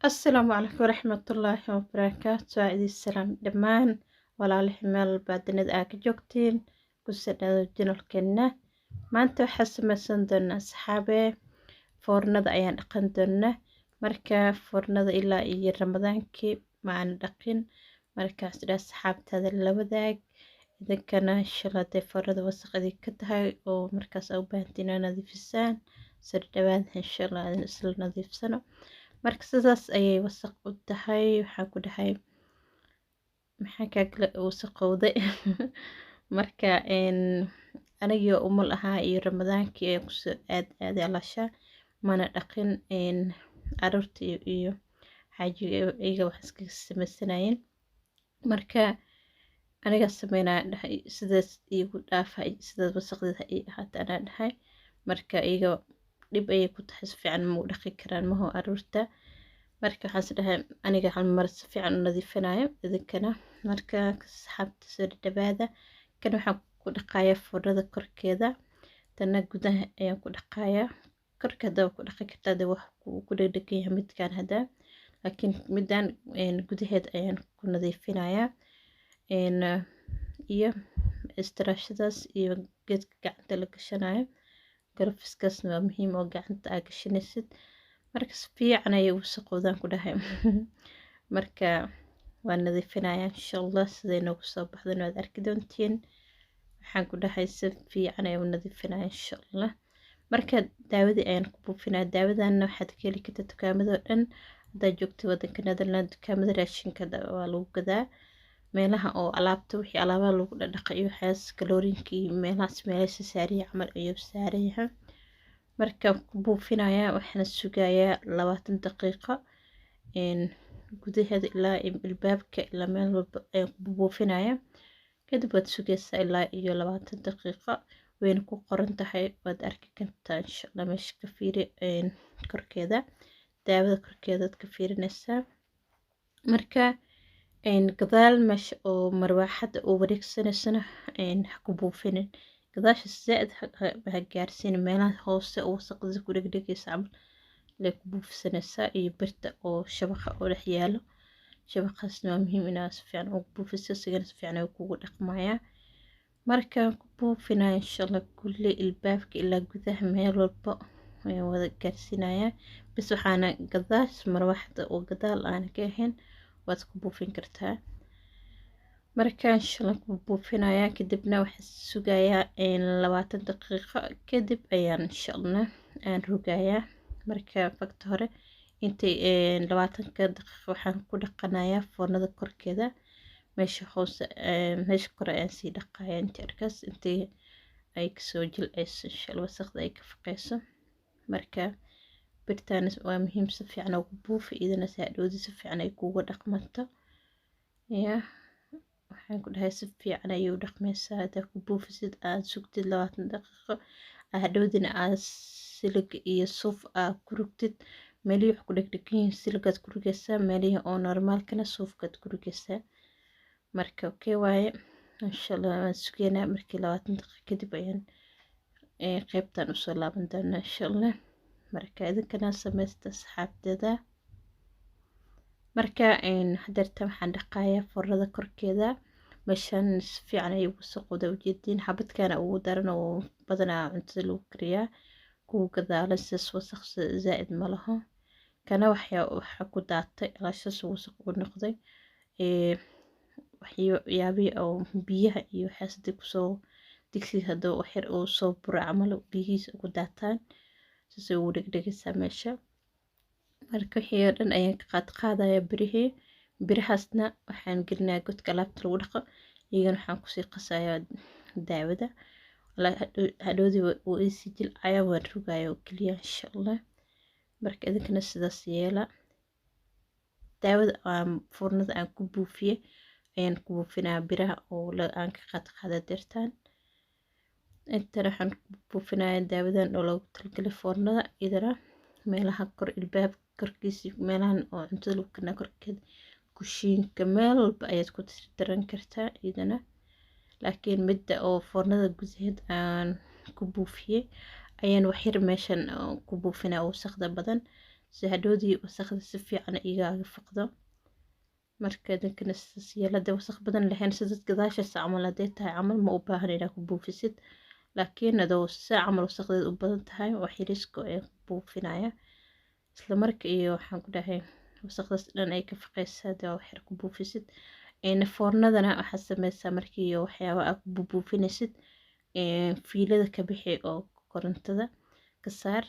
Asalaamu calaykum waraxmatullaahi wabarakaatu. Waa idin salaam dhammaan walaalahi meel baadinada aa ka joogtiin ku sadhada janalkeena. Maanta waxaa samaysan doonaa asxaabe foornada ayaan dhaqan doonaa. Marka foornada ilaa iyo ramadaankii ma aan dhaqin. Markaas dhaa asxaabtada la wadaag idinkana inshallah foornada wasaqdi ka tahay oo markaas u baahantiin nadiifisaan sir dhawaad inshallah isla nadiifsano. Marka sidaas ayay wasaq u tahay waxaan ku dhahay maxaa kale wasaqowday marka aniga umul ahaa iyo ramadaankii ay ku soo aad alasha mana dhaqin carruurta iyo xaajiga iyaga wax iska samaysanayeen marka aniga sameynaa dhahay sidaas igu dhaafay sidaas wasaqdeeda ay ahaata anaa dhahay marka iyaga dib ayay ku tahay si fiican ma u dhaqi karaan maho carruurta marka waxaan dhahay aniga hal mar si fiican u nadiifinayo idinkana marka asxaabta soo dhawaada kan waxaan ku dhaqayaa foornada korkeeda tana gudaha ayaan ku dhaqayaa korkeeda ku dhaqi kartaa wax ku dhegdhegan yahay midkaan hada laakiin midaan gudaheed ayaan ku nadiifinayaa iyo istiraashadaas iyo geedka gacanta la gashanayo garfiskaasna waa muhiim oo gacanta aa gashanaysid marka si fiican ayay wasaqowdaan ku dhahay marka waan nadiifinayaa inshallah siday noogu soo baxdana waad arki doontiin waxaan ku dhahay si fiican ayaan u nadiifinayaa inshallah marka daawadii ayaan ku buufinayaa daawadana waxaad ka heli kartaa dukaamada oo dhan haddaad joogto waddanka Netherland dukaamada raashinka waa lagu gadaa meelaha oo alaabta wixii alaabaha lagu dhaqay iyo waxaas kaloriinkii meelahaas meelaha saariya camal ayuu saarayaa marka ku buufinayaa waxaan sugayaa 20 daqiiqo gudaheeda ilaa albaabka ilaa meel walba ayaan ku buufinayaa kadib waad sugaysaa ilaa iyo 20 daqiiqo wayna ku qoran tahay waad arki kartaa inshallah meesha ka fiiri korkeeda daawada korkeeda ka fiirinaysaa marka gadaal meesha oo marwaaxada oo wareegsanaysana ha ku buufinin gadaasha zaad ha gaarsiin meelaha hoose oo wasaqda ku dhegdhegaysa camal la ku buufsanaysaa iyo birta oo shabaqa oo dhex yaalo shabaqaasna waa muhiim inaad si fiican ugu buufiso sigana si fiican ugu dhaqmayaa marka ku buufinaya inshallah kulli albaabka ilaa gudaha meel walba ayaan wada gaarsiinayaa bis waxaana gadaas marwaaxada oo gadaal aan ka ahayn waad ku buufin kartaa marka inshallah ku buufinayaa kadibna waxaan sugayaa 20 daqiiqo kadib ayaan inshallah aan rogayaa marka waqti hore intay 20 daqiiqo waxaan ku dhaqanayaa foornada korkeeda meesha hoose meesha kore aan sii dhaqayaa inta arkaas intay ay kasoo jilcayso inshallah wasaqda ay ka faqayso marka birtaan waa muhiim si fiican ugu buufi idina saadhoodi si fiican ay kugu dhaqmato waxaan ku dhahay si fiican ayay u dhaqmaysaa hadaa ku buufisid aad sugtid 20 daqiiqo hadhowdina aad silig iyo suuf aad ku rugtid meelihii wax ku dhegdhegan yihiin siligaad ku rugaysaa meelihii oo normaalkana suufkaad ku rugaysaa marka okay waaye inshallah waan sugaynaa markii 20 daqiiqo kadib ayaan qaybtan usoo laaban doonaa inshallah marka idinkana samaysta asxaabteeda marka hadeerta waxaan dhaqayaa foornada korkeeda meeshan si fiican ay wasaqowda ujeediin xabadkana ugu daran oo badanaa cuntada lagu kariyaa kuwa gadaala sidaas wasaq zaa'id ma laho kana waxa ku daatay alaashaas wasaq u noqday waxyaabii oo biyaha iyo waxaas kusoo digsiga hadoo wax yar oo soo bura camal biyihiisa ugu daataan soo ugu dhegdhegaysaa meesha marka wixii oo dhan ayaan ka qaadayaa birahaasna waxaan gelinayaa godka alaabta lagu dhaqo iyagana waxaan kusii qasayaa daawada hadhowdii wuu isii jilcayaa waan rogayaa oo keliya inshallah marka idinkana sidaas yeela daawada aan foornada aan ku buufiyey ayaan ku buufinayaa biraha oo aan ka qaadaa deertaan intana waxaan ku buufinayaa daawadan oo loogu talagalay foornada idana meelaha kor albaab korkiisa meelahan oo cuntada lagu karina korkeeda kushiinka meel walba ayaad ku tirtiran kartaa idana laakiin midda oo foornada gudaheed aan ku buufiyey ayaan wax yar meeshan ku buufinaa wasaqda badan si hadhoodii wasaqda si fiican igaaga faqdo. marka idinkana sidaas yeela hadday wasaq badan lahayn sida gadaashaas camal hadday tahay camal ma u baahan inaad ku buufisid, laakiin hadoo saa camal wasaqdeed u badan tahay wax yariiska ee ku buufinaya isla marka iyo waxaan ku dhahay wasaqdaas dhan ay ka faqaysaa hadii wax yar ku buufisid. foornadana waxaad sameysaa markii iyo waxyaaba aad ku buufinaysid fiilada ka bixi oo korontada ka saar.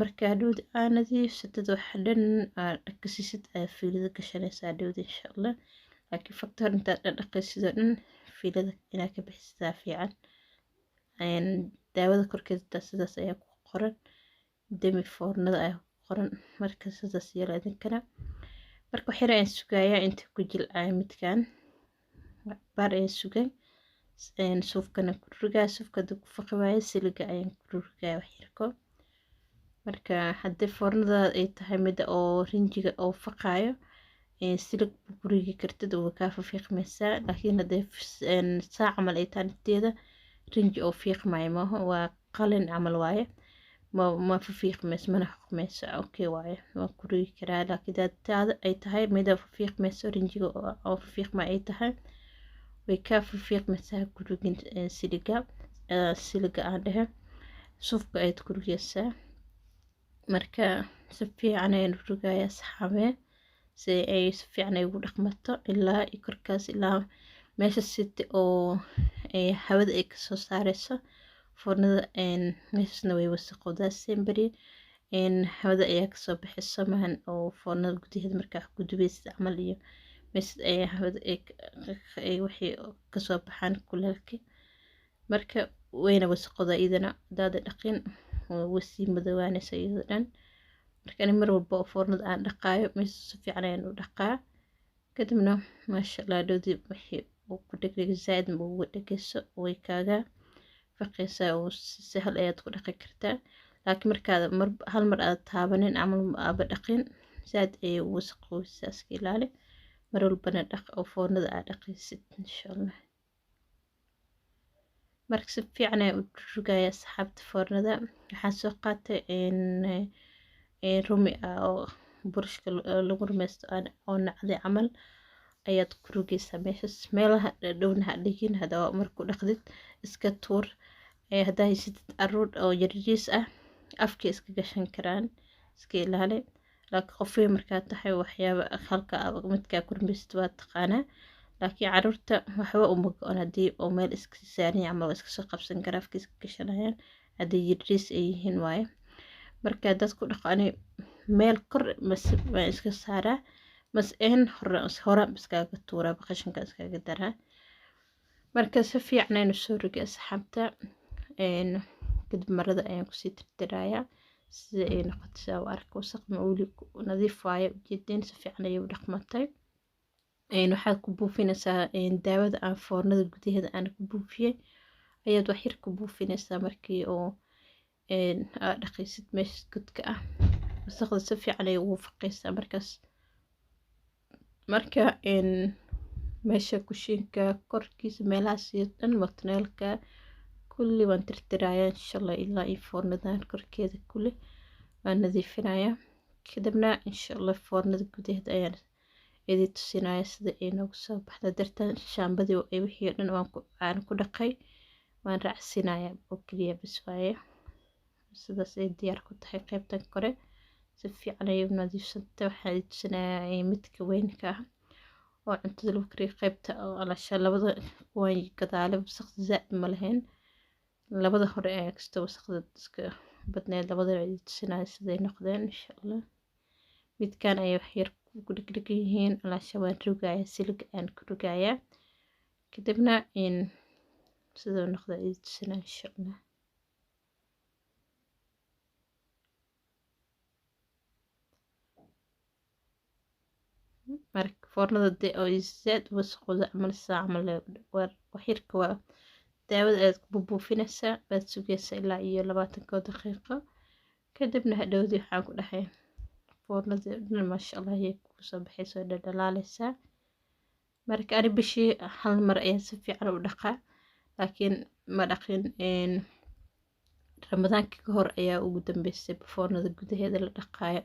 marka hadhowdi aa nadiifsatid waxa dhan aad dhaqasisid aad fiilada gashanaysaa hadhowdi insha allah. laakiin faktor intaad dhaqaysid oo dhan fiilada inaad ka bixisaa fiican. daawada korkeeda sidaas ayaa ku qoran, demi foornada ayaa ku qoran, marka sidaas yeela idinkana. marka wax yar ayaan sugayaa inta ku jilcaya midkaan baar ayaan sugay. suufkana ku rugaa, suufka haduu ku faqi waayo siliga ayaan ku rugaa wax yarko. marka haddii foornada ay tahay mida oo rinjiga oo faqaayo silig ku rigi kartid oo kaa fiiqmaysaa, laakiin hadday saa camal ay tahay nafteeda rinji oo fiiqmaayo maaha, waa qalin camal waaye ma fiiqmayso mana xuqmayso okay waaye waa ku rigi karaa. laakiin taada ay tahay mida fiiqmayso rinjiga oo fiiqma ay tahay way kaa fiiqmaysaa ku rigin siliga aan dhahe suufka ayaad ku rigaysaa. marka si fiican ayaan u rugayaa saxaabee si ay si fiican ay ugu dhaqmato ilaa korkaas ilaa meesha siti oo hawada ay kasoo saarayso foornada. meeshasna way wasaqowdaa semberi hawada ayaa kasoo baxayso mahan oo foornada gudaheeda markaa ku dubaysid camal iyo meeshas ayaa hawada ay wixii kasoo baxaan kuleelki. marka wayna wasaqowdaa idana hadaada dhaqin wasii madoowaanaysa iyadoo dhan. marka ani mar walba oo foornada aan dhaqaayo meesha si fiican ayaan u dhaqaa, kadibna maasha allah hadhowdi wixii uu ku dhegdhega zaaid ma ugu dhegayso way kaaga faqaysaa oo si sahal ayaad ku dhaqi kartaa. laakiin markaad hal mar aad taabanin camal aaba dhaqin zaaid ayay u wasaqowaysaa, iska ilaali mar walbana dhaq oo foornada aad dhaqaysid insha allah. marka si fiican ayaan u rugayaa asxaabta foornada. waxaan soo qaatay rumi oo burshka lagu rumeysto oo nacday camal ayaad ku rugaysaa meeshas. meelaha dhowna ha dhigin hadaa marku dhaqdid iska tuur. haddaa haysatid caruur oo yariis ah afka iska gashan karaan, iska ilaali. laakiin qofay markaad tahay waxyaaba halka midkaa ku rumeysid waa taqaanaa, laakiin caruurta waxba uma go-on haddii oo meel iska saaran ama iska soo qabsan kara afka iska gashanayaan haddii yariis ay yihiin waaye. marka dad ku dhaqani meel kor ma iska saaraa mas hore iskaga tuuraa qashinka iskaga daraa. marka si fiican ayaan soo rogay asxaabta. kadib marada ayaan kusii tirtirayaa sida ay noqoto saa u arko wasaq ma weli nadiif waaye ujeedeen si fiican ayay u dhaqmatay. waxaad ku buufinaysaa daawada aan foornada gudaheeda aan ku buufiyey ayaad wax yar ku buufinaysaa markii oo aad dhaqaysid meesha godka ah wasaqda si fiican ayay ugu faqaysaa markaas. marka meesha kushiinka korkiisa meelahaas iyo dhan matneelka kulli waan tirtirayaa insha allah ilaa iyo foornadan korkeeda kulli waan nadiifinayaa. kadibna insha allah foornada gudaheeda ayaan idin tusinaya sida ay noogu soo baxda dartan shaambadii oo wixii oo dhan aan ku dhaqay waan raacsinayaa oo kaliya bas waaye. sidaas ay diyaar ku tahay qaybtan kore si fiican ayay u nadiifsantay. waxaan idin tusinayaa midka weynka ah oo cuntada lagu kariyo qaybta oo alasha labada kuwan gadaale wasaqda zaaid ma lahayn, labada hore ayaa kasta wasaqda iska badneed. labada idin tusinaya siday noqdeen insha allah. midkaan ayay wax yar ku dhegdhegan yihiin alasha waan rugayaa siliga aan ku rugayaa kadibna sidoo noqda idin tusinaya insha allah. marka foornada dee oo zaaid wasaqowda camal saa camal wax yarka waa daawada aad ku buufinaysaa baad sugaysaa ilaa iyo 20 daqiiqo. kadibna hadhowdi waxaan ku dhahay foornada dhan maasha allah ayay ku soo baxaysaa dhalaaleysaa. marka ani bishii hal mar ayaan si fiican u dhaqaa, laakiin ma dhaqin ramadaanka ka hor ayaa ugu dambeysay foornada gudaheeda la dhaqaayo.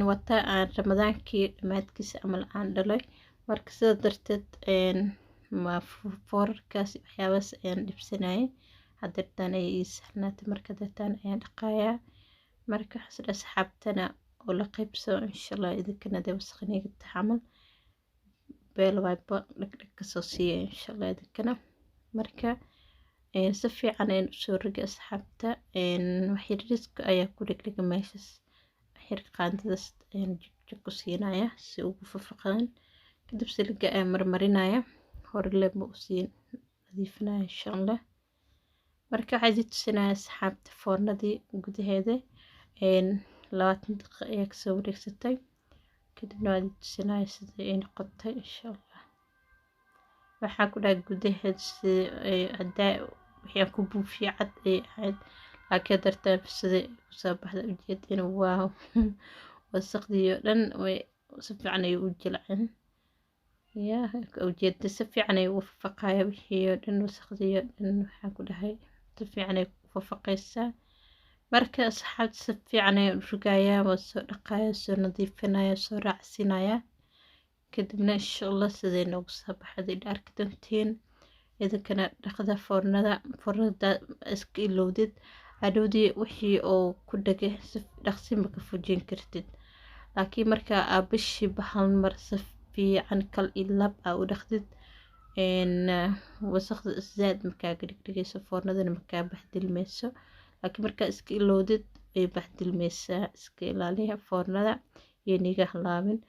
Wata aan ramadaankii dhammaadkiisa camal aan dhalay, marka sida darteed ma foorarkaas waxyaabaas ayaan dhibsanayay. Hadeertaan ay ii saxnaatay, marka hadeertaan ayaan dhaqaayaa. marka xasad asxaabtana oo la qaybso insha Allah idinkana dee wasaqniga taxamal beel wayba dhag ka soo siiya insha Allah idinkana. marka si fiican ayaan usoo rogay asxaabta. wax yariska ayaa ku dhegdhega meeshas, xir qaandadas ayaan jig ku siinaya si ugu fafaqaan. kadib siliga ayaan marmarinaya, hore leba u siin nadiifinaya insha Allah. marka waxaa idin tusinaya asxaabta foornadii gudaheeda 20 daqiiqo ayaa kasoo wareegsatay. kadibna waa idin tusinaya sida ay noqotay insha Allah. waxaa ku dhahay gudaheed si hadaa wixii ku buufiya cad ay ahayd, laakiin dartaan sida kusoo baxda ujeedina waaw wasaqdiyo dhan way si fiican ay u jilceen. ujeedda si fiican ay u fafaqaya wixii dhan wasaqdiyo dhan waxaa ku dhahay si fiican ay u fafaqaysaa. marka asxaabta si fiican ay u rugayaa, waa soo dhaqaya, soo nadiifinaya, soo raacsinaya. kadibna insha Allah siday noogu soo baxday arki doontiin. idinkana dhaqda foornada iska ilowdid hadhowdii wixii oo ku dhagay si dhaqsi ma ka fujin kartid. laakiin marka aad bishiiba hal mar si fiican kal ilab aa u dhaqdid wasaqda zaad markaa ka dhigayso foornadana markaa baxdilmayso. laakiin markaa iska ilowdid ay baxdilmaysaa. iska ilaaliya foornada iyo niga halaabin.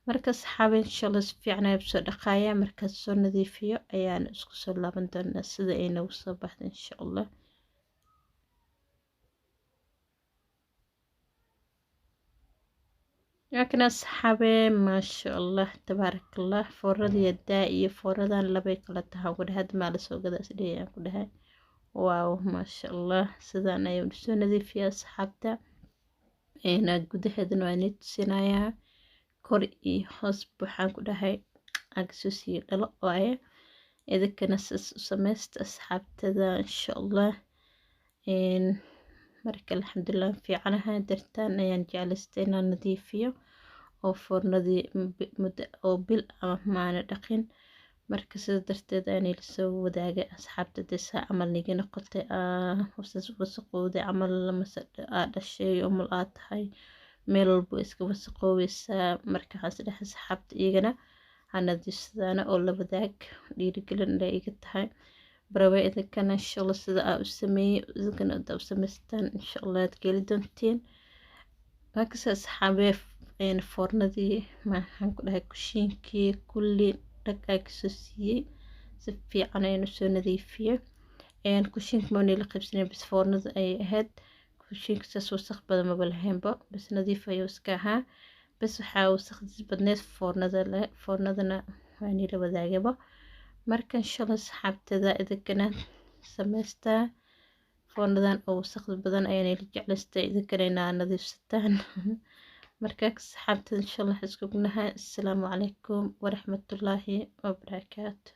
marka saxaaba insha Allah si fiican ayaan soo dhaqaaya, markaas soo nadiifiyo ayaan isku soo laaban doonaa sida ay nagu soo baxdo insha Allah. laakiin asxaabe maasha Allah tabaarakallah, foornadii daa iyo foornadan labay kala tahay ku dhahay ma la soo gadaa sidii aan ku dhahay. waaw maasha Allah sidaan ayaan soo nadiifiyaa asxaabta. gudaheedana waa idin tusinayaa kor iyo hoos waxaan ku dhahay agsuusiyo dhalo waaye. idinkana saas u samaysta asxaabtada insha Allah. marka alxamdulillah fiicanahay dartaan ayaan jeclaystay inaan nadiifiyo oo foornadii muddo oo bil ama maana dhaqin. marka sida darteed ayaan ila soo wadaagay asxaabta desaa camal niga noqotay wasaqowday camal dhashay umul aad tahay meel walbo iska wasaqoowaysaa. marka waxaas dhex asxaabta iyagana hanadiisadaana oo la wadaag dhiirigelin ay iga tahay. barawe idinkana insha Allah sida aan u sameeyay idinkana u samaystaan insha Allah aad geli doontiin. markaas asxaabe foornadii maxaan ku dhahay kushiinkii kulli dhag ay kasoo siiyey si fiican ayaan soo nadiifiyay. kushiinka ma la qaybsanay bas foornada ay ahayd. kushiinka saas wasaq badan ma lahaynba, bas nadiif ayuu iska ahaa. bas waxaa wasaqdiis badneed foornadana waa nila wadaagaba. marka insha Allah asxaabtada idinkana samaystaa foornadan oo wasaqda badan ayaan ila jeclaystay idinkana inaa nadiifsataan. marka asxaabtada insha Allah isku gnahay. assalaamu calaykum waraxmatullaahi wabarakaatu.